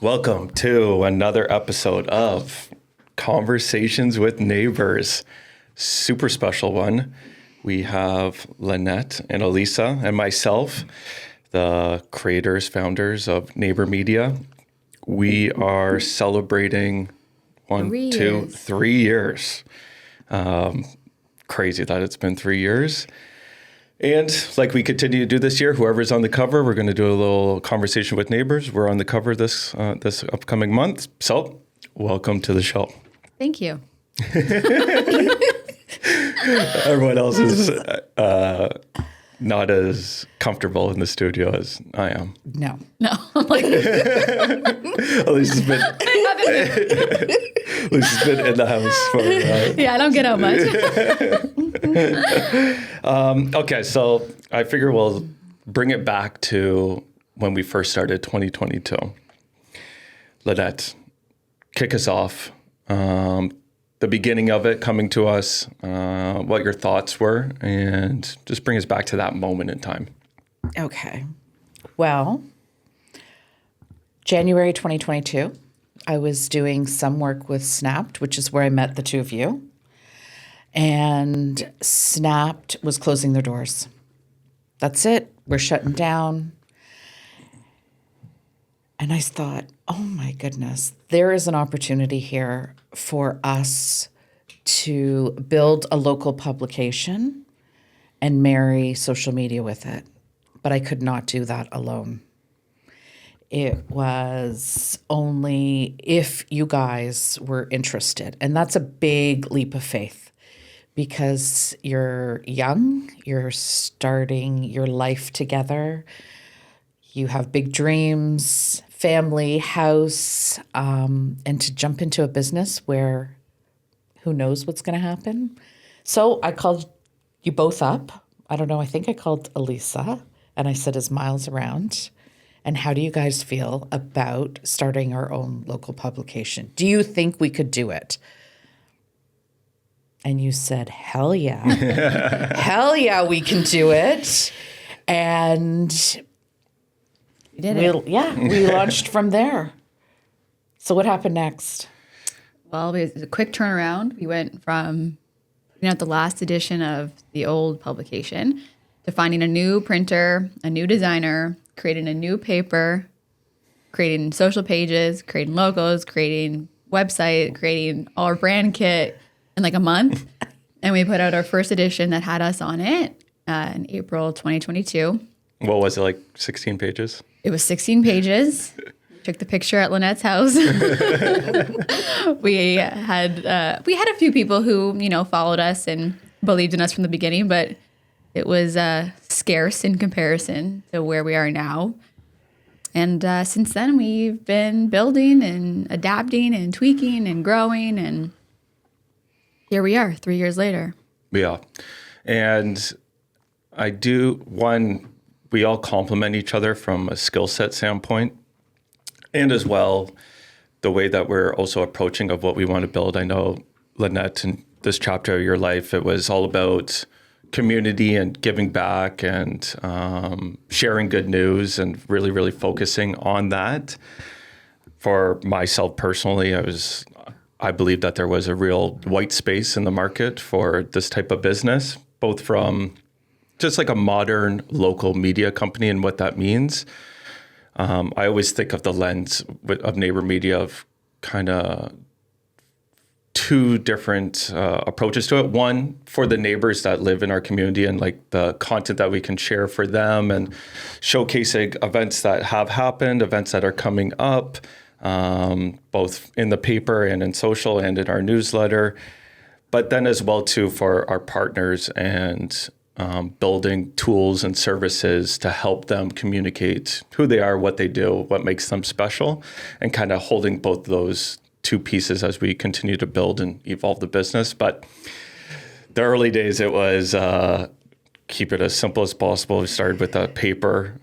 Welcome to another episode of Conversations with Neighbours. Super special one. We have Lynette and Elisa and myself, the creators, founders of Neighbour Media. We are celebrating 3 years. Crazy that it's been 3 years. And like we continue to do this year, whoever's on the cover, we're going to do a little conversation with neighbors. We're on the cover this upcoming month. So welcome to the show. Thank you. Everyone else is not as comfortable in the studio as I am. No. Lisa's been in the house for... Yeah, I don't get out much. Okay, so I figure we'll bring it back to when we first started 2022. Lynette, kick us off. The beginning of it coming to us, what your thoughts were, and just bring us back to that moment in time. Okay. Well, January 2022, I was doing some work with Snapped, which is where I met the two of you. And Snapped was closing their doors. That's it. We're shutting down. And I thought, oh my goodness, there is an opportunity here for us to build a local publication and marry social media with it. But I could not do that alone. It was only if you guys were interested. And that's a big leap of faith because you're young, you're starting your life together, you have big dreams, family, house, and to jump into a business where who knows what's going to happen. So I called you both up. I don't know, I think I called Elisa and I said, is Miles around? And how do you guys feel about starting our own local publication? Do you think we could do it? And you said, hell yeah. Hell yeah, we can do it. And We did it. we launched from there. So what happened next? Well, it was a quick turnaround. We went from putting out the last edition of the old publication to finding a new printer, a new designer, creating a new paper, creating social pages, creating logos, creating website, creating our brand kit in like a month. And we put out our first edition that had us on it in April 2022. What was it, like 16 pages? It was 16 pages. Took the picture at Lynette's house. We had a few people who, followed us and believed in us from the beginning, but it was scarce in comparison to where we are now. And since then, we've been building and adapting and tweaking and growing, and here we are 3 years later. Yeah. And we all complement each other from a skill set standpoint, and as well, the way that we're also approaching of what we want to build. I know, Lynette, in this chapter of your life, it was all about community and giving back and sharing good news and really, really focusing on that. For myself personally, I believe that there was a real white space in the market for this type of business, both from just like a modern local media company and what that means. I always think of the lens of Neighbour Media of kind of two different approaches to it. One, for the neighbors that live in our community and like the content that we can share for them and showcasing events that have happened, events that are coming up, both in the paper and in social and in our newsletter. But then as well, too, for our partners and building tools and services to help them communicate who they are, what they do, what makes them special, and kind of holding both those two pieces as we continue to build and evolve the business. But the early days, it was keep it as simple as possible. We started with a paper.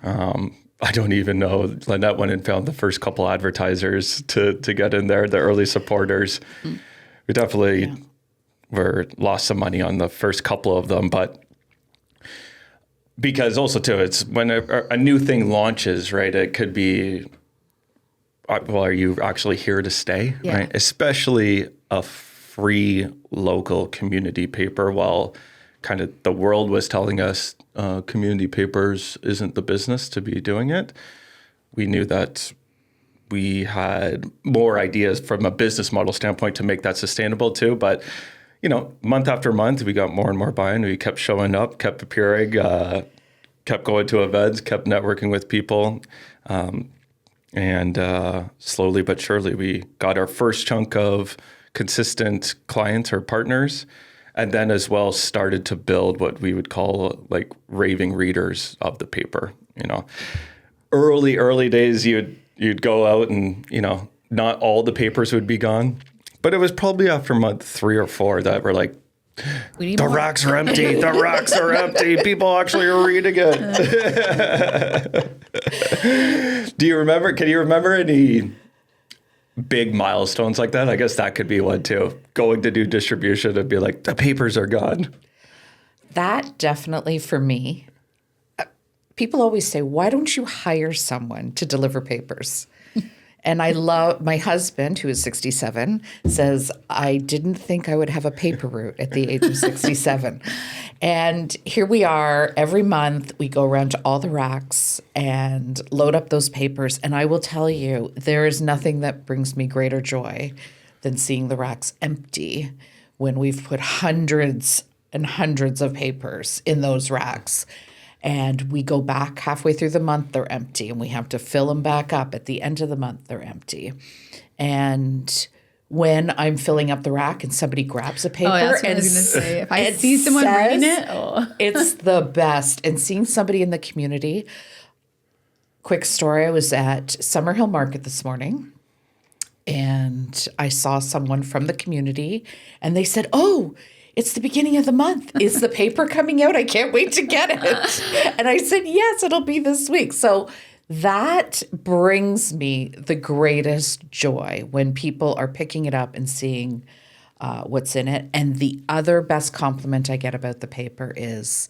I don't even know. Lynette went and found the first couple advertisers to get in there, the early supporters. Mm. We definitely lost some money on the first couple of them, but because also too, it's when a new thing launches, right? It could be well, are you actually here to stay? Yeah. Right? Especially a free local community paper, while kind of the world was telling us community papers isn't the business to be doing it. We knew that we had more ideas from a business model standpoint to make that sustainable too. But, month after month, we got more and more buy-in. We kept showing up, kept appearing, kept going to events, kept networking with people. And slowly but surely, we got our first chunk of consistent clients or partners, and then as well started to build what we would call like raving readers of the paper. Early days, you'd go out and, not all the papers would be gone. But it was probably after month 3 or 4 that we're like, the racks are empty. The racks are empty. People actually are reading it. Do you remember? Can you remember any big milestones like that? I guess that could be one too. Going to do distribution and be like, the papers are gone. That definitely for me. People always say, why don't you hire someone to deliver papers? And I love my husband, who is 67, says, I didn't think I would have a paper route at the age of 67. And here we are every month. We go around to all the racks and load up those papers. And I will tell you, there is nothing that brings me greater joy than seeing the racks empty when we've put hundreds and hundreds of papers in those racks. And we go back halfway through the month, they're empty. And we have to fill them back up at the end of the month, they're empty. And when I'm filling up the rack and somebody grabs a paper that's what I was going to say. If I see someone reading it, it's the best. And seeing somebody in the community. Quick story, I was at Summerhill Market this morning. And I saw someone from the community. And they said, oh, it's the beginning of the month. Is the paper coming out? I can't wait to get it. And I said, yes, it'll be this week. So that brings me the greatest joy when people are picking it up and seeing what's in it. And the other best compliment I get about the paper is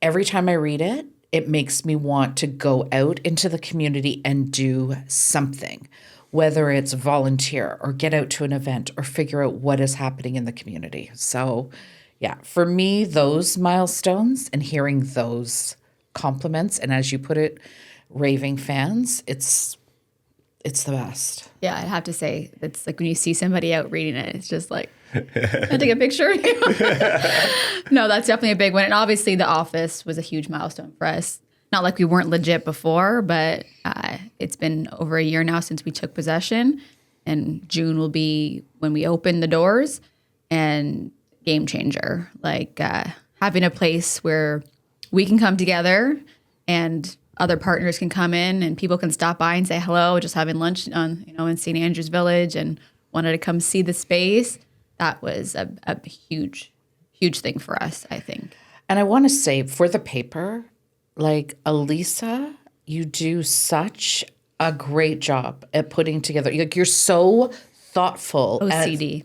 every time I read it, it makes me want to go out into the community and do something. Whether it's volunteer or get out to an event or figure out what is happening in the community. So, yeah, for me, those milestones and hearing those compliments, and as you put it, raving fans, it's the best. Yeah, I'd have to say, it's like when you see somebody out reading it, it's just like, I take a picture of you. No, that's definitely a big one. And obviously the office was a huge milestone for us. Not like we weren't legit before, but it's been over a year now since we took possession, and June will be when we open the doors, and game changer. Like having a place where we can come together and other partners can come in and people can stop by and say hello, just having lunch in St. Andrews Village and wanted to come see the space. That was a huge, huge thing for us, I think. And I want to say for the paper, like Elisa, you do such a great job at putting together. Like you're so thoughtful. OCD.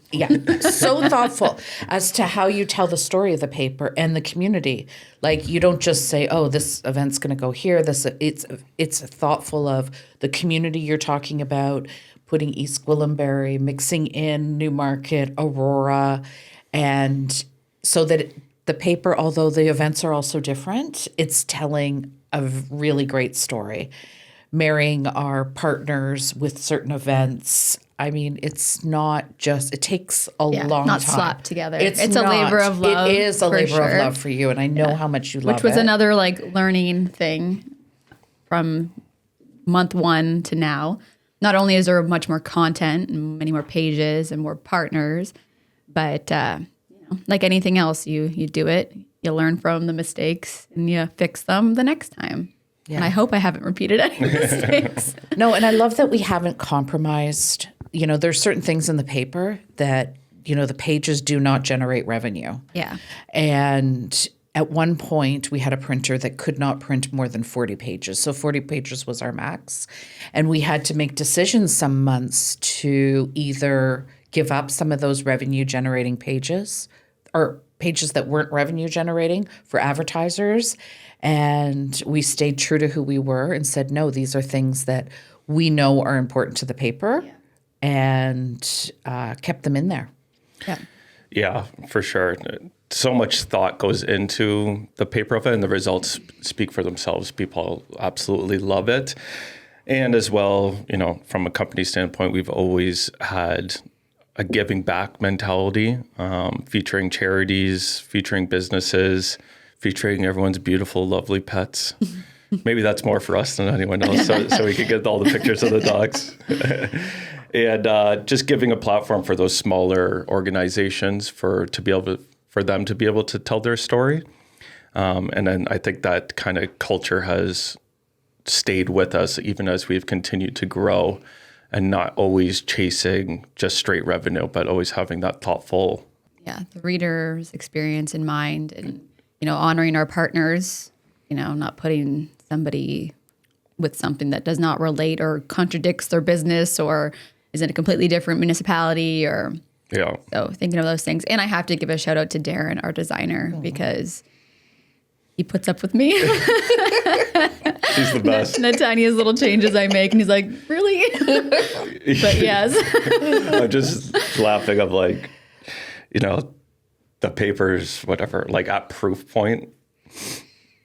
So thoughtful as to how you tell the story of the paper and the community. Like you don't just say, "Oh, this event's going to go here." It's thoughtful of the community you're talking about, putting East Gwillimbury, mixing in Newmarket, Aurora, and so that the paper, although the events are also different, it's telling a really great story. Marrying our partners with certain events. I mean, it's not just, it takes a long time. Not slapped together. It's a labor of love. It is a labor of sure. love for you, and I know how much you love it. Which was another learning thing from month 1 to now. Not only is there much more content and many more pages and more partners, but like anything else, you do it, you learn from the mistakes, and you fix them the next time. Yeah. And I hope I haven't repeated any mistakes. No, and I love that we haven't compromised. There's certain things in the paper that, the pages do not generate revenue. Yeah. And at one point, we had a printer that could not print more than 40 pages. So 40 pages was our max. And we had to make decisions some months to either give up some of those revenue-generating pages or pages that weren't revenue generating for advertisers. And we stayed true to who we were and said, no, these are things that we know are important to the paper and kept them in there. Yeah. Yeah, for sure. So much thought goes into the paper of it, and the results speak for themselves. People absolutely love it. And as well, from a company standpoint, we've always had a giving back mentality, featuring charities, featuring businesses, featuring everyone's beautiful, lovely pets. Maybe that's more for us than anyone else, so we could get all the pictures of the dogs. And just giving a platform for those smaller organizations for them to be able to tell their story. And then I think that kind of culture has stayed with us even as we've continued to grow, and not always chasing just straight revenue, but always having that thoughtful. Yeah, the reader's experience in mind, and honoring our partners, not putting somebody with something that does not relate or contradicts their business or is in a completely different municipality or so thinking of those things. And I have to give a shout out to Darren, our designer, because he puts up with me. He's the best. And the tiniest little changes I make, and he's like, really? But yes. I'm just laughing of like, the papers, whatever, like at proof point.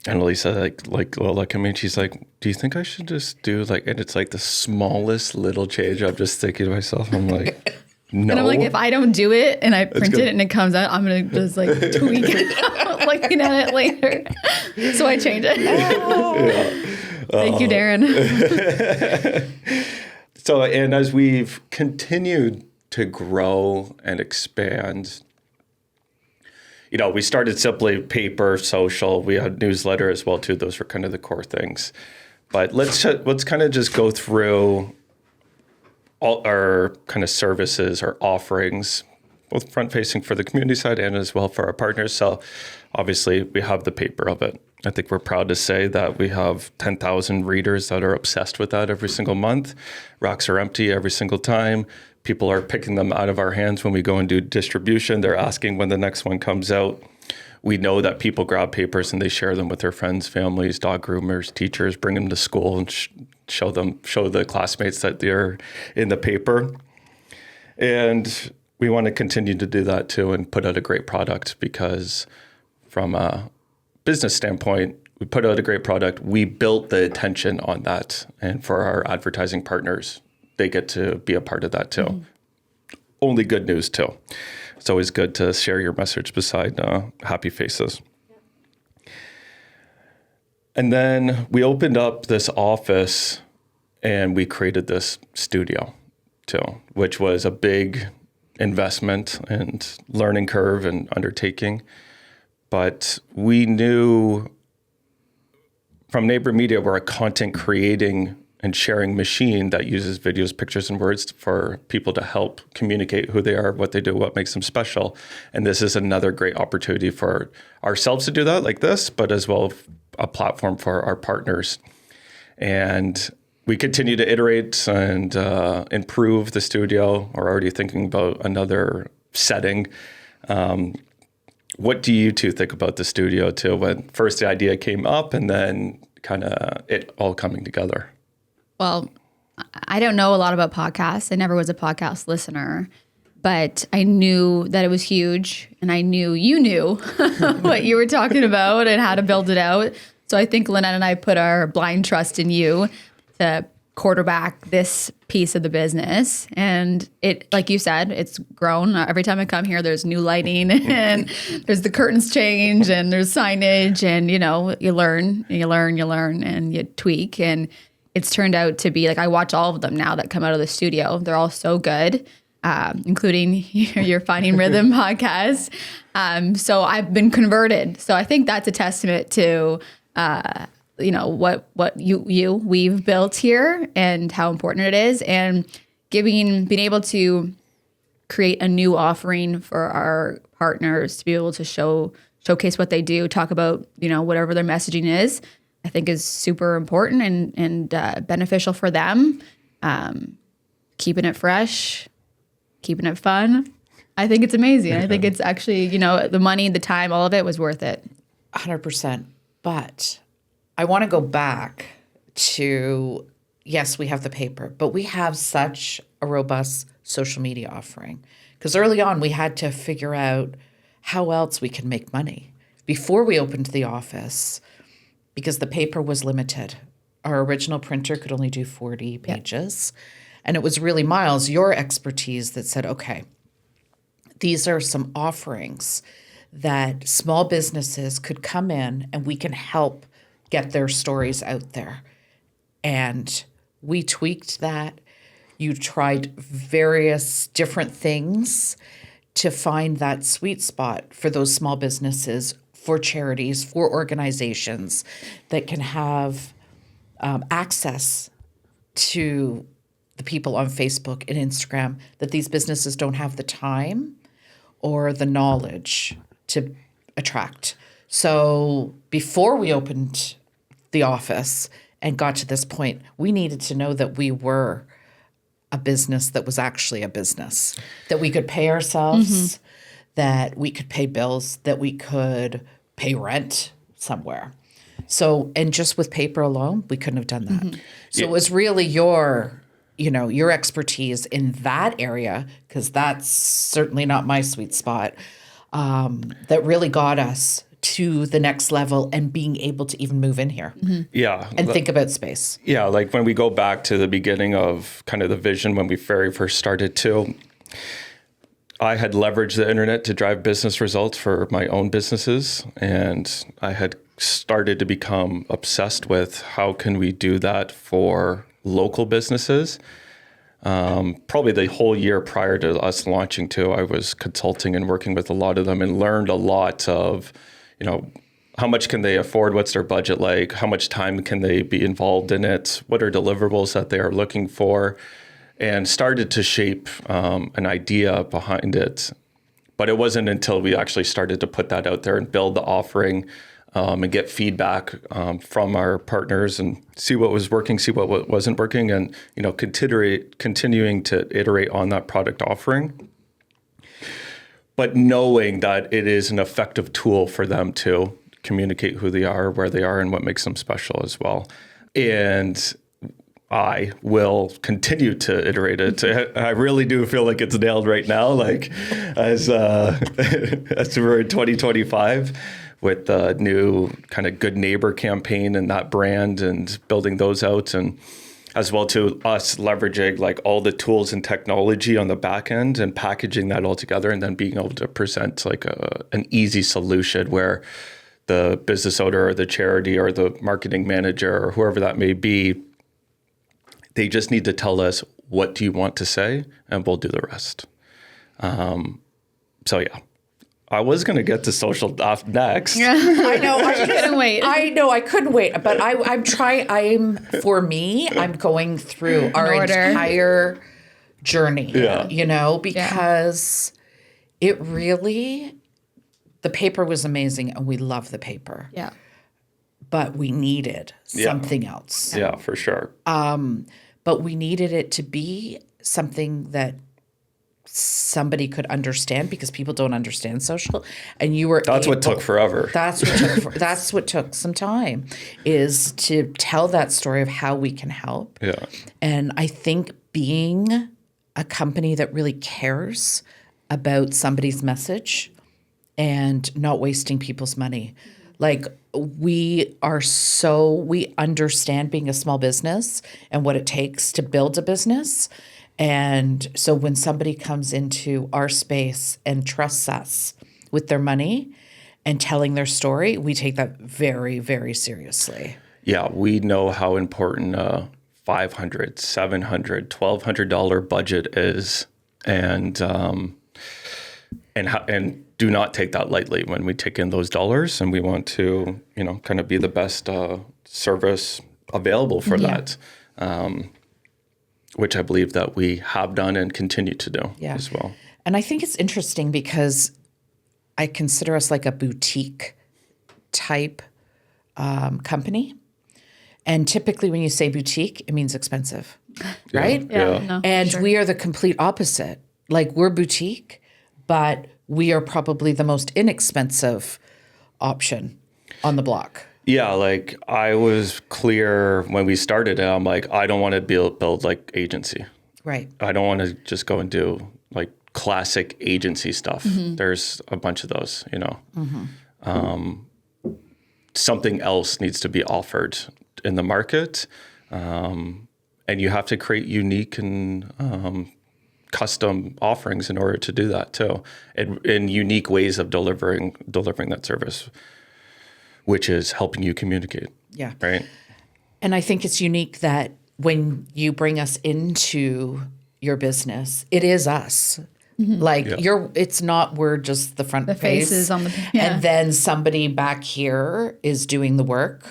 And Lisa will look at me and she's like, do you think I should just do and it's like the smallest little change. I'm just thinking to myself, I'm like, no. And I'm like, if I don't do it and I print it and it comes out, I'm going to just tweak it, looking at it later. So I change it. Thank you, Darren. So, and as we've continued to grow and expand, we started simply paper, social. We had newsletter as well too. Those were kind of the core things. But let's kind of just go through all our kind of services or offerings, both front facing for the community side and as well for our partners. So obviously we have the paper of it. I think we're proud to say that we have 10,000 readers that are obsessed with that every single month. Racks are empty every single time. People are picking them out of our hands when we go and do distribution. They're asking when the next one comes out. We know that people grab papers and they share them with their friends, families, dog groomers, teachers, bring them to school and show the classmates that they're in the paper. And we want to continue to do that too and put out a great product, because from a business standpoint, we put out a great product. We built the attention on that. And for our advertising partners, they get to be a part of that too. Mm-hmm. Only good news too. It's always good to share your message beside happy faces. Yep. And then we opened up this office and we created this studio too, which was a big investment and learning curve and undertaking. But we knew from Neighbour Media, we're a content creating and sharing machine that uses videos, pictures, and words for people to help communicate who they are, what they do, what makes them special. And this is another great opportunity for ourselves to do that like this, but as well a platform for our partners. And we continue to iterate and improve the studio. We're already thinking about another setting. What do you two think about the studio too, when first the idea came up and then kind of it all coming together? Well, I don't know a lot about podcasts. I never was a podcast listener, but I knew that it was huge, and I knew you knew what you were talking about and how to build it out. So I think Lynette and I put our blind trust in you to quarterback this piece of the business. And it, like you said, it's grown. Every time I come here, there's new lighting and there's the curtains change and there's signage, and you learn and you tweak, and it's turned out to be I watch all of them now that come out of the studio. They're all so good, including your Finding Rhythm podcast. So I've been converted. So I think that's a testament to what we've built here and how important it is, and being able to create a new offering for our partners to be able to showcase what they do, talk about whatever their messaging is. I think is super important and beneficial for them. Keeping it fresh, keeping it fun. I think it's amazing. I think it's actually, the money, the time, all of it was worth it. 100%. But I want to go back to yes, we have the paper, but we have such a robust social media offering. Because early on, we had to figure out how else we can make money. Before we opened the office, because the paper was limited, our original printer could only do 40 pages. And it was really, Miles, your expertise that said, okay, these are some offerings that small businesses could come in and we can help get their stories out there. And we tweaked that. You tried various different things to find that sweet spot for those small businesses, for charities, for organizations that can have access to the people on Facebook and Instagram that these businesses don't have the time or the knowledge to attract. So before we opened the office and got to this point, we needed to know that we were a business that was actually a business, that we could pay ourselves, that we could pay bills, that we could pay rent somewhere. So, and just with paper alone, we couldn't have done that. So it was really your expertise in that area, because that's certainly not my sweet spot, that really got us to the next level and being able to even move in here. Yeah. And think about space. Yeah, like when we go back to the beginning of kind of the vision when we very first started too, I had leveraged the internet to drive business results for my own businesses. And I had started to become obsessed with how can we do that for local businesses. Probably the whole year prior to us launching too, I was consulting and working with a lot of them and learned a lot of, how much can they afford? What's their budget like? How much time can they be involved in it? What are deliverables that they are looking for? And started to shape an idea behind it. But it wasn't until we actually started to put that out there and build the offering and get feedback from our partners and see what was working, see what wasn't working, and continuing to iterate on that product offering. But knowing that it is an effective tool for them to communicate who they are, where they are, and what makes them special as well. And I will continue to iterate it. I really do feel like it's nailed right now, like as we're in 2025 with the new kind of Good Neighbor campaign and that brand and building those out, and as well to us leveraging like all the tools and technology on the back end and packaging that all together and then being able to present like an easy solution where the business owner or the charity or the marketing manager or whoever that may be, they just need to tell us, what do you want to say? And we'll do the rest. So yeah, I was going to get to social off next. I know. I couldn't wait. I know. I couldn't wait. But I'm trying. I'm going through our entire journey, because it really, the paper was amazing and we love the paper. Yeah. But we needed something else. Yeah, for sure. But we needed it to be something that somebody could understand, because people don't understand social. And you were what took forever. That's what took some time, is to tell that story of how we can help. Yeah. And I think being a company that really cares about somebody's message and not wasting people's money. Like we understand being a small business and what it takes to build a business. And so when somebody comes into our space and trusts us with their money and telling their story, we take that very, very seriously. Yeah, we know how important a $500, $700, $1,200 budget is, and do not take that lightly when we take in those dollars, and we want to, kind of be the best service available for that. Which I believe that we have done and continue to do as well. And I think it's interesting because I consider us like a boutique type company. And typically when you say boutique, it means expensive, right? Yeah. No, and we are the complete opposite. Like we're boutique, but we are probably the most inexpensive option on the block. Yeah, like I was clear when we started it. I'm like, I don't want to build like agency. Right. I don't want to just go and do like classic agency stuff. There's a bunch of those, you know. Something else needs to be offered in the market. And you have to create unique and custom offerings in order to do that too, in unique ways of delivering that service, which is helping you communicate. Yeah. Right. And I think it's unique that when you bring us into your business, it is us. Like it's not we're just the front face. faces on the and then somebody back here is doing the work.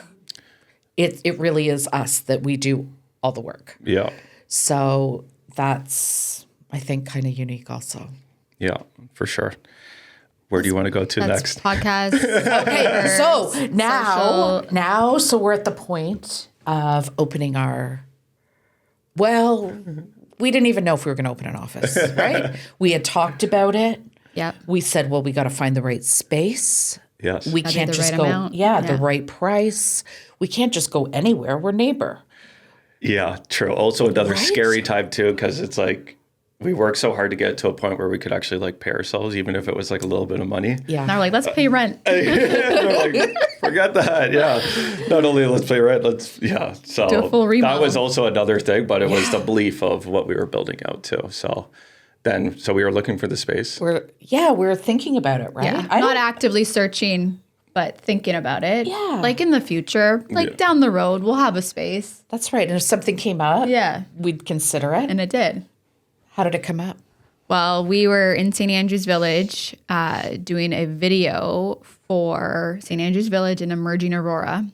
It really is us that we do all the work. Yeah. So that's, I think, kind of unique also. Yeah, for sure. Where do you want to go to That's next? podcast. Okay, so social- now, so we're at the point of opening we didn't even know if we were going to open an office, right? We had talked about it. Yep. We said, well, we got to find the right space. Yes. We Gotta be can't the just right go, amount. the Yeah. right price. We can't just go anywhere. We're neighbor. Yeah, true. Also another Right? scary time too, because it's like we worked so hard to get to a point where we could actually like pay ourselves, even if it was like a little bit of money. Yeah. Now we're like, let's pay rent. We're like, forget that. Yeah. Not only let's pay rent, So Do a full remodel. that was also another thing, but it was the belief of what we were building out too. So we were looking for the space. We're thinking about it, right? Yeah. I Not don't- actively searching, but thinking about it. Yeah. Like in the future, like down the road, we'll have a space. That's right. And if something came up, Yeah. we'd consider it. And it did. How did it come up? Well, we were in St. Andrews Village doing a video for St. Andrews Village in emerging Aurora.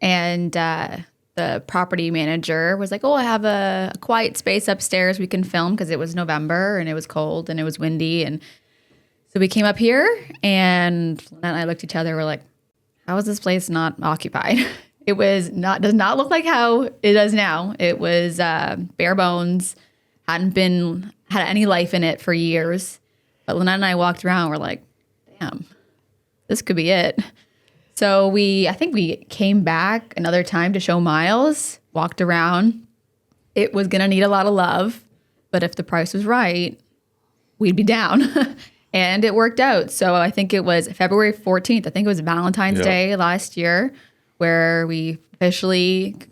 And the property manager was like, oh, I have a quiet space upstairs we can film, because it was November and it was cold and it was windy. And so we came up here, and Lynette and I looked at each other. We're like, how is this place not occupied? It does not look like how it does now. It was bare bones, hadn't had any life in it for years. But Lynette and I walked around. We're like, damn, this could be it. So I think we came back another time to show Miles, walked around. It was going to need a lot of love, but if the price was right, we'd be down. And it worked out. So I think it was February 14th. I think it was Valentine's Day last year, where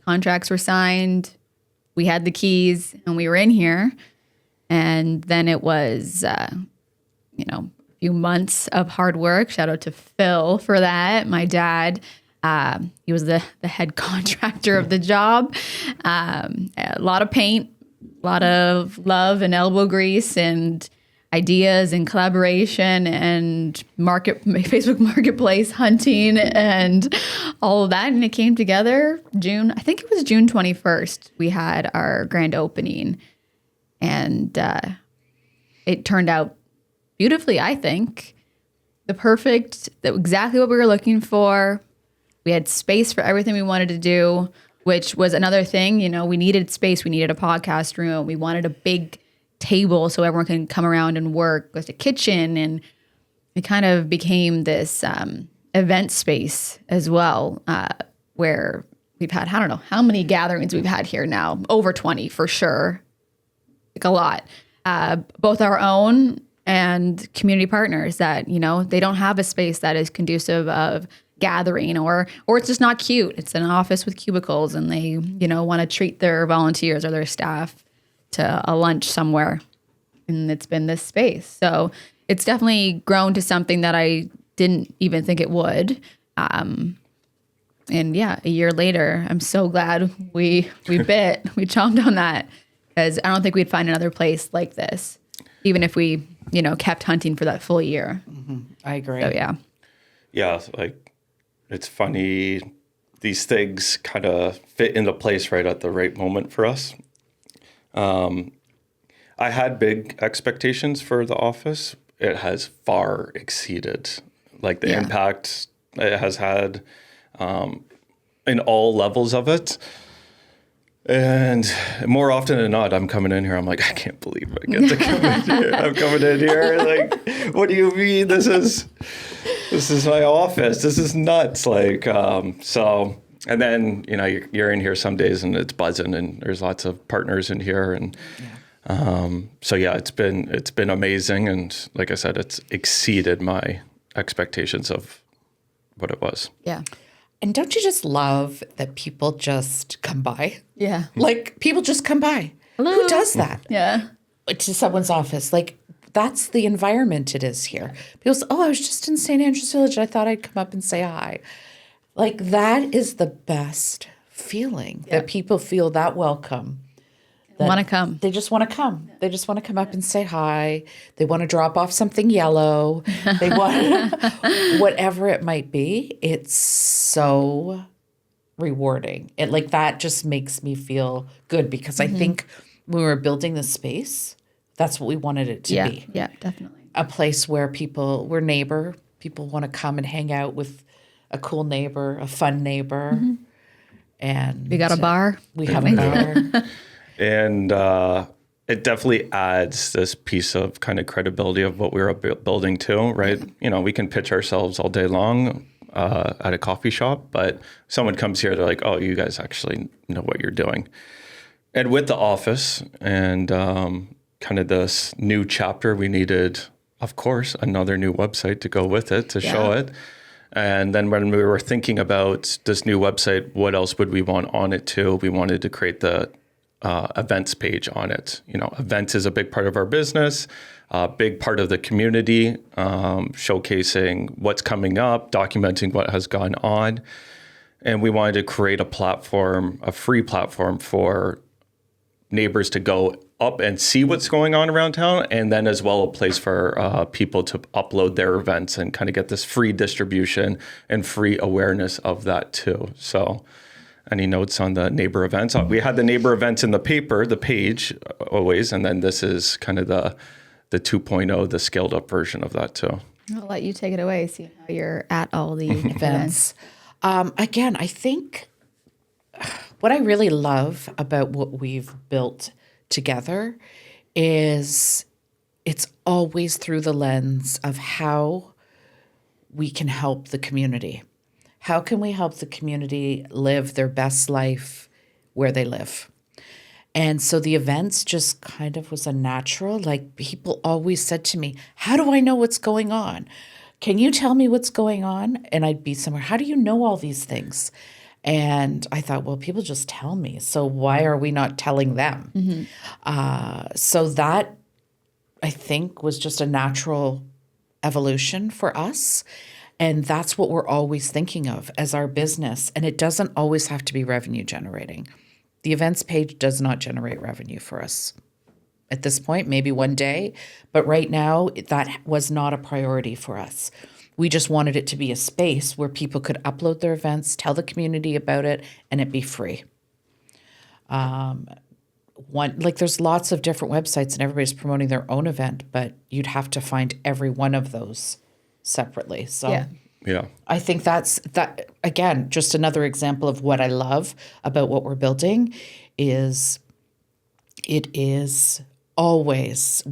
contracts were signed. We had the keys and we were in here. And then it was, a few months of hard work. Shout out to Phil for that. My dad, he was the head contractor of the job. A lot of paint, a lot of love and elbow grease and ideas and collaboration and Facebook Marketplace hunting and all of that. And it came together I think it was June 21st. We had our grand opening, and it turned out beautifully, I think. Exactly what we were looking for. We had space for everything we wanted to do, which was another thing. We needed space. We needed a podcast room. We wanted a big table so everyone can come around and work with a kitchen, and it kind of became this event space as well, where we've had, I don't know how many gatherings we've had here now, over 20 for sure, like a lot, both our own and community partners that, they don't have a space that is conducive of gathering, or it's just not cute. It's an office with cubicles, and they, want to treat their volunteers or their staff to a lunch somewhere, and it's been this space. So it's definitely grown to something that I didn't even think it would. And yeah, a year later, I'm so glad we chomped on that, because I don't think we'd find another place like this, even if we, kept hunting for that full year. Mm-hmm. I agree. So yeah. Yeah, like it's funny. These things kind of fit into place right at the right moment for us. I had big expectations for the office. It has far exceeded like the impact it has had in all levels of it. And more often than not, I'm coming in here. I'm like, I can't believe I get to come in here. I'm coming in here. Like, what do you mean? This is this is my office. This is nuts. Like, so, and then, you know, you're in here some days and it's buzzing and there's lots of partners in here. And so, yeah, it's been amazing. And like I said, it's exceeded my expectations of what it was. Yeah. And don't you just love that people just come by? Yeah. Like, people just come by. Hello? Who does that? Yeah. To someone's office? Like, that's the environment it is here. People say, oh, I was just in St. Andrews Village. I thought I'd come up and say hi. Like, that is the best feeling, that people feel that welcome. Want to come. They just want to come. They just want to come up and say hi. They want to drop off something yellow. They want whatever it might be. It's so rewarding. It like that just makes me feel good because I think when we were building the space, that's what we wanted it to be. Yeah, definitely. A place where people want to come and hang out with a cool neighbor, a fun neighbor. And We got a bar. we have a bar. And it definitely adds this piece of kind of credibility of what we were building too, right? You know, we can pitch ourselves all day long at a coffee shop, but someone comes here, they're like, oh, you guys actually know what you're doing. And with the office and kind of this new chapter, we needed, of course, another new website to go with it, to show it. And then when we were thinking about this new website, what else would we want on it too? We wanted to create the events page on it. You know, events is a big part of our business, a big part of the community, showcasing what's coming up, documenting what has gone on. And we wanted to create a platform, a free platform for neighbors to go up and see what's going on around town, and then as well a place for people to upload their events and kind of get this free distribution and free awareness of that too. So any notes on the neighbor events? We had the neighbor events in the paper, the page always, and then this is kind of the 2.0, the scaled up version of that too. I'll let you take it away, see how you're at all the Events. Again, I think what I really love about what we've built together is it's always through the lens of how we can help the community. How can we help the community live their best life where they live? And so the events just kind of was a natural, like people always said to me, how do I know what's going on? Can you tell me what's going on? And I'd be somewhere, how do you know all these things? And I thought, well, people just tell me. So why are we not telling them? So that, I think, was just a natural evolution for us. And that's what we're always thinking of as our business. And it doesn't always have to be revenue generating. The events page does not generate revenue for us at this point, maybe one day. But right now, that was not a priority for us. We just wanted it to be a space where people could upload their events, tell the community about it, and it be free. There's lots of different websites and everybody's promoting their own event, but you'd have to find every one of those separately. So Yeah. I think that again, just another example of what I love about what we're building is it is always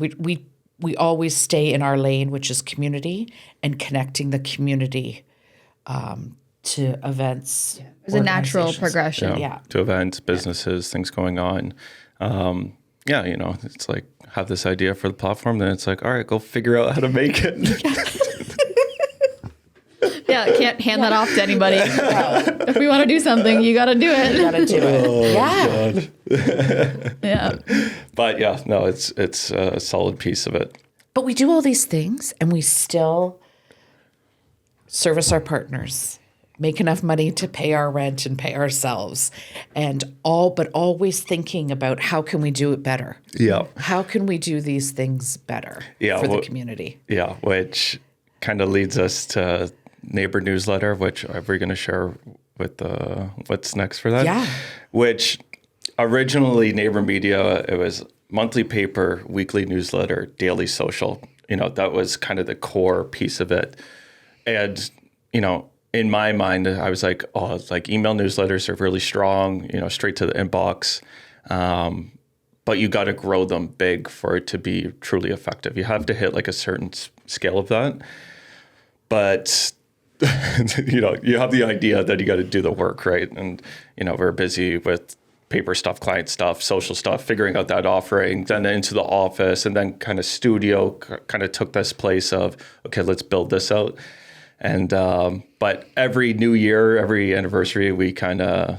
we always stay in our lane, which is community and connecting the community to events. There's a natural organizations. progression. Yeah. To events, businesses, things going on. You know, it's like have this idea for the platform, then it's like, all right, go figure out how to make it. Yeah, can't hand that off to anybody. If we want to do something, you got to do You it. gotta do it. Yeah. Yeah. But yeah, no, it's a solid piece of it. But we do all these things and we still service our partners, make enough money to pay our rent and pay ourselves, but always thinking about how can we do it better? Yeah. How can we do these things better for the community? Yeah, which kind of leads us to neighbor newsletter, which we're going to share with what's next for that. Yeah. Which originally Neighbour Media, it was monthly paper, weekly newsletter, daily social. You know, that was kind of the core piece of it. And, you know, in my mind, I was like, oh, it's like email newsletters are really strong, you know, straight to the inbox. But you got to grow them big for it to be truly effective. You have to hit like a certain scale of that. but you have the idea that you got to do the work, right? And we're busy with paper stuff, client stuff, social stuff, figuring out that offering, then into the office, and then kind of studio kind of took this place of, okay, let's build this out. And but every new year, every anniversary, we kind of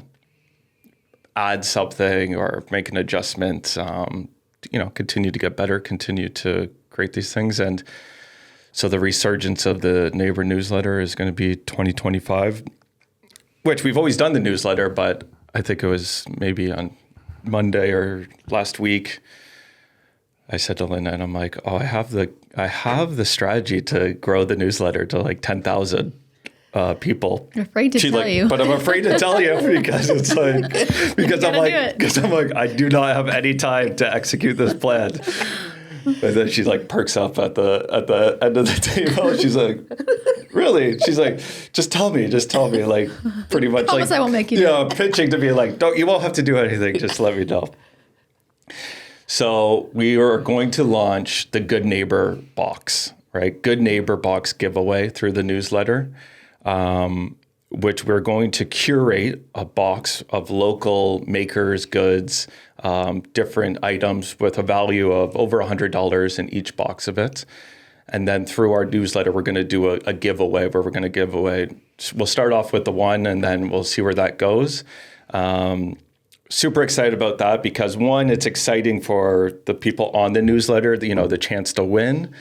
add something or make an adjustment. Continue to get better, continue to create these things. And so the resurgence of the Neighbour newsletter is going to be 2025, which we've always done the newsletter, but I think it was maybe on Monday or last week, I said to Lynette, I'm like, oh, I have the strategy to grow the newsletter to like 10,000 people. I'm afraid to tell you. But I'm afraid to tell you because it's like, because I'm like, I do not have any time to execute this plan. And then she like perks up at the end of the table. She's like, really? She's like, just tell me, like pretty much promise like, I won't make you do it. Pitching to be like, you won't have to do anything. Just let me know. So we are going to launch the Good Neighbor box, right? Good Neighbor box giveaway through the newsletter, which we're going to curate a box of local makers, goods, different items with a value of over $100 in each box of it. And then through our newsletter, we're going to do a giveaway where we're going to give away. We'll start off with the one, and then we'll see where that goes. Super excited about that because one, it's exciting for the people on the newsletter, the chance to win.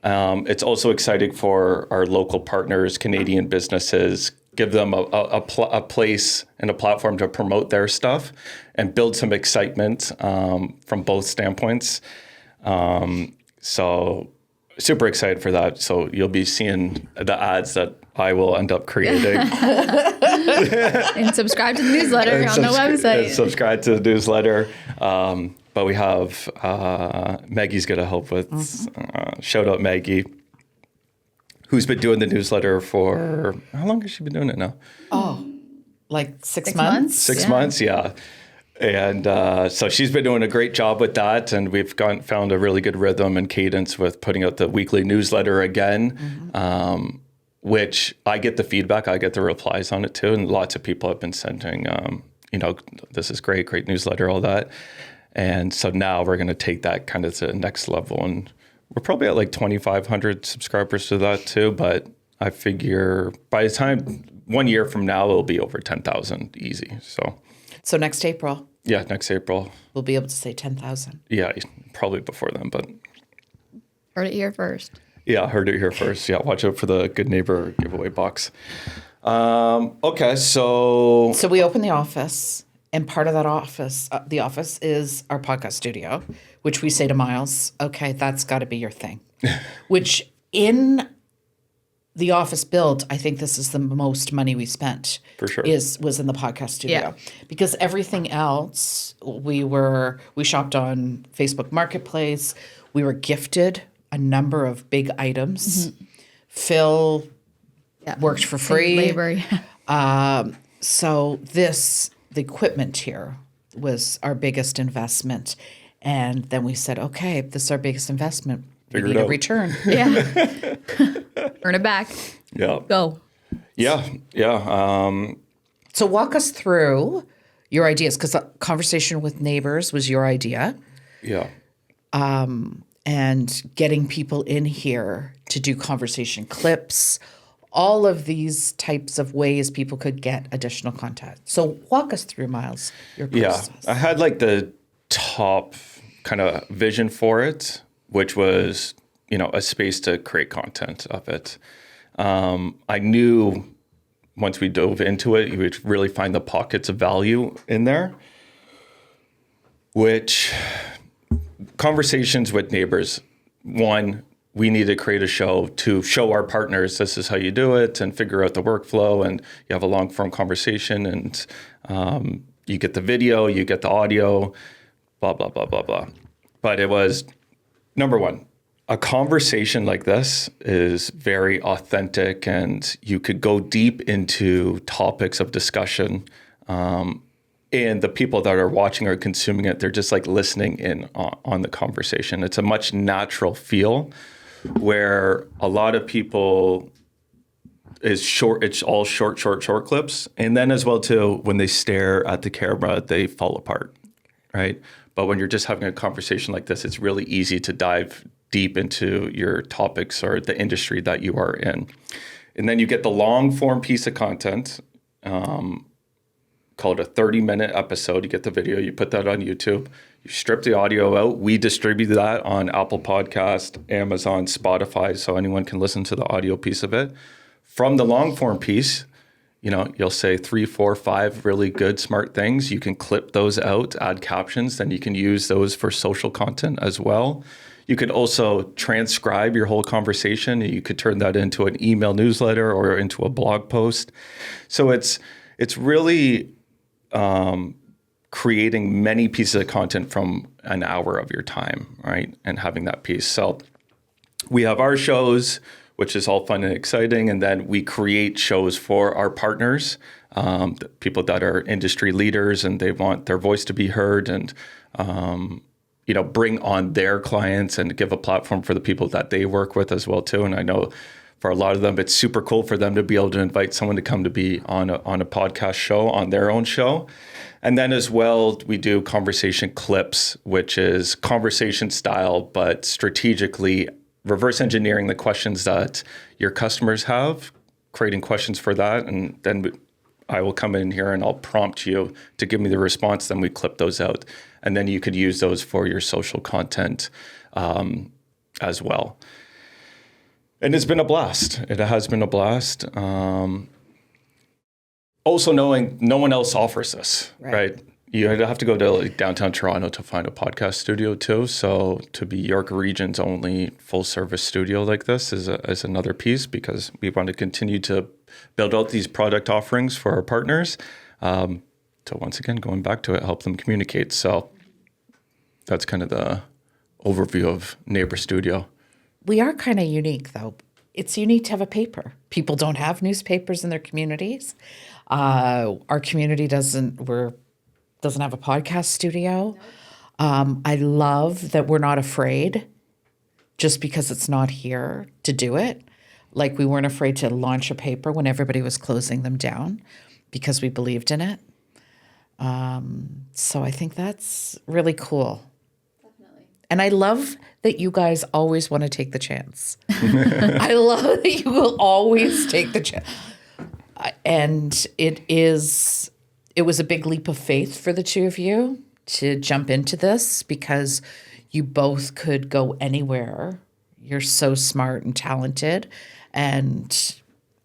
It's also exciting for our local partners, Canadian businesses, give them a place and a platform to promote their stuff and build some excitement from both standpoints. So super excited for that. So you'll be seeing the ads that I will end up creating. And subscribe to the newsletter on the website. And subscribe to the newsletter. But we have Maggie's going to help with, shout out Maggie, who's been doing the newsletter for, how long has she been doing it now? Oh, like 6 months? 6 months, yeah. And so she's been doing a great job with that. And we've found a really good rhythm and cadence with putting out the weekly newsletter again, which I get the feedback, I get the replies on it too. And lots of people have been sending, this is great newsletter, all that. And so now we're going to take that kind of to the next level. And we're probably at like 2,500 subscribers to that too. But I figure by the time 1 year from now, it'll be over 10,000 easy. So next April. Yeah, next April. We'll be able to say 10,000. Yeah, probably before then, but. Heard it here first. Yeah, heard it here first. Yeah, watch out for the Good Neighbor giveaway box. Okay, so we open the office, and part of that office, the office is our podcast studio, which we say to Miles, okay, that's got to be your thing. Which in the office built, I think this is the most money we spent. For sure. Was in the podcast studio. Because everything else, we shopped on Facebook Marketplace. We were gifted a number of big items. Phil worked for free. Labor. So the equipment here was our biggest investment. And then we said, okay, this is our biggest investment. We need a return. Yeah. Earn it back. Yeah. Go. Yeah. So walk us through your ideas, because the conversation with neighbors was your idea. Yeah. And getting people in here to do conversation clips, all of these types of ways people could get additional content. So walk us through, Miles, your process. Yeah. I had like the top kind of vision for it, which was, a space to create content of it. I knew once we dove into it, you would really find the pockets of value in there, which conversations with neighbors, one, we need to create a show to show our partners this is how you do it and figure out the workflow, and you have a long form conversation, and you get the video, you get the audio, blah, blah, blah, blah, blah. But it was, number one, a conversation like this is very authentic, and you could go deep into topics of discussion. And the people that are watching or consuming it, they're just like listening in on the conversation. It's a much natural feel where a lot of people is short. It's all short clips. And then as well too, when they stare at the camera, they fall apart, right? But when you're just having a conversation like this, it's really easy to dive deep into your topics or the industry that you are in. And then you get the long form piece of content, called a 30-minute episode. You get the video, you put that on YouTube, you strip the audio out. We distribute that on Apple Podcast, Amazon, Spotify, so anyone can listen to the audio piece of it. From the long form piece, you'll say 3, 4, 5 really good, smart things. You can clip those out, add captions, then you can use those for social content as well. You could also transcribe your whole conversation. You could turn that into an email newsletter or into a blog post. So it's really creating many pieces of content from an hour of your time, right? And having that piece. So we have our shows, which is all fun and exciting. And then we create shows for our partners, the people that are industry leaders and they want their voice to be heard and, bring on their clients and give a platform for the people that they work with as well too. And I know for a lot of them, it's super cool for them to be able to invite someone to come to be on a podcast show, on their own show. And then as well, we do conversation clips, which is conversation style, but strategically reverse engineering the questions that your customers have, creating questions for that. And then I will come in here and I'll prompt you to give me the response. Then we clip those out. And then you could use those for your social content as well. And it's been a blast. It has been a blast. Also knowing no one else offers this, right? You have to go to downtown Toronto to find a podcast studio too. So to be York Region's only full service studio like this is another piece because we want to continue to build out these product offerings for our partners. So once again, going back to it, help them communicate. So that's kind of the overview of Neighbour Studio. We are kind of unique, though. It's unique to have a paper. People don't have newspapers in their communities. Our community doesn't have a podcast studio. I love that we're not afraid just because it's not here to do it. Like we weren't afraid to launch a paper when everybody was closing them down because we believed in it. So I think that's really cool. And I love that you guys always want to take the chance. I love that you will always take the chance. And it was a big leap of faith for the two of you to jump into this because you both could go anywhere. You're so smart and talented and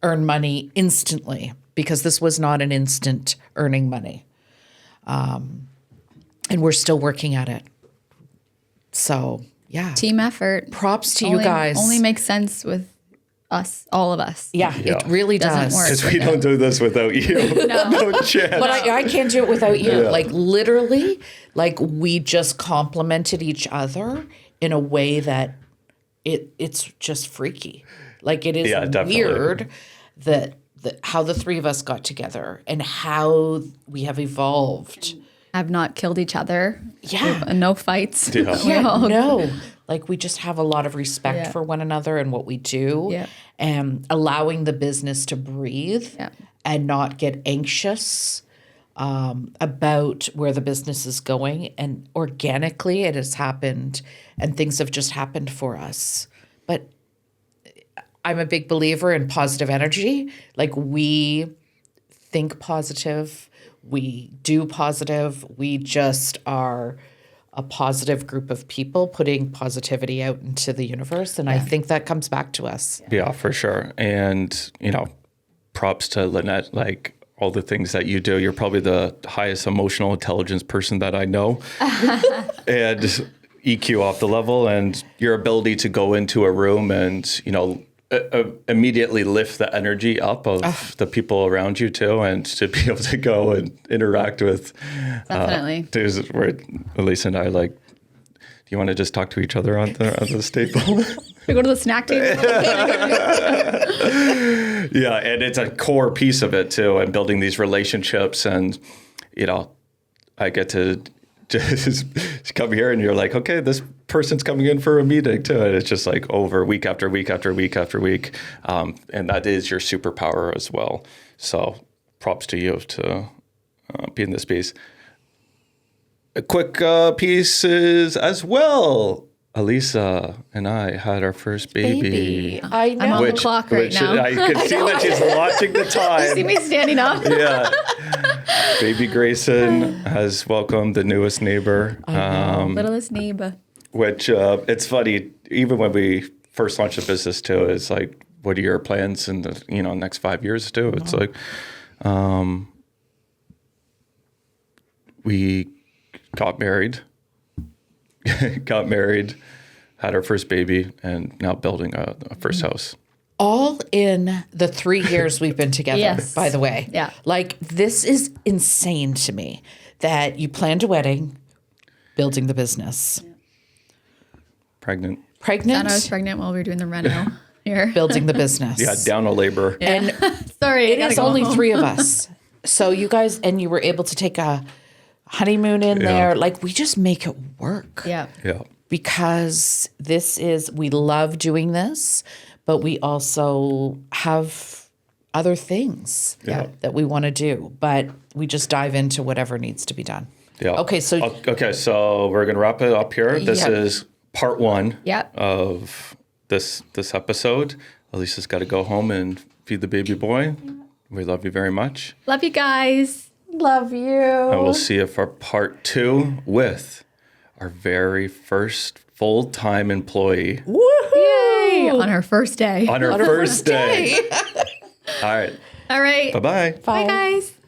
earn money instantly because this was not an instant earning money. And we're still working at it. So, yeah. Team effort. Props to you guys. Only makes sense with us, all of us. Yeah, it really does. Because we don't do this without you. No chance. But I can't do it without you. Yeah. Like literally, like we just complimented each other in a way that it's just freaky. Like it is weird that how the three of us got together and how we have evolved. Have not killed each other. Yeah. No fights. Yeah, no. Like we just have a lot of respect for one another and what we do. Yeah. And allowing the business to breathe and not get anxious about where the business is going. And organically it has happened and things have just happened for us. But I'm a big believer in positive energy. Like we think positive. We do positive. We just are a positive group of people putting positivity out into the universe. And I think that comes back to us. Yeah, for sure. And, props to Lynette, like all the things that you do. You're probably the highest emotional intelligence person that I know. And EQ off the level and your ability to go into a room and, immediately lift the energy up of the people around you too, and to be able to go and interact with. Definitely. Where Elise and I do you want to just talk to each other on the staple? We go to the snack table. Yeah, and it's a core piece of it too, and building these relationships, and I get to just come here and you're like, okay, this person's coming in for a meeting too. And it's just like over week after week after week after week. And that is your superpower as well. So props to you to be in this space. A quick piece is as well. Elisa and I had our first baby. I know. I'm on the clock right now. I can see that she's watching the time. See me standing up? Yeah. Baby Grayson has welcomed the newest neighbor. Littlest neighbor. Which it's funny, even when we first launched the business too, it's like, what are your plans in the next 5 years too? It's like we got married, had our first baby, and now building a first house. All in the 3 years we've been together, Yes. by the way. Yeah. Like, this is insane to me that you planned a wedding, building the business. Pregnant. Pregnant, And I was pregnant while we were doing the reno here. building the business. Yeah, down a labor. And Sorry, it is only 3 of us. So you guys, and you were able to take a honeymoon in there. Like, we just make it work. Yeah. Yeah. Because we love doing this, but we also have other things that we want to do. But we just dive into whatever needs to be done. Yeah. Okay, so we're gonna wrap it up here. This Yeah. is part 1 Yep. of this episode. Elisa's got to go home and feed the baby boy. We love you very much. Love you guys. love you. And we'll see you for part 2 with our very first full-time employee Woohoo! Yay! On her first day. on her first day. All right. All right. Bye-bye. Bye, guys.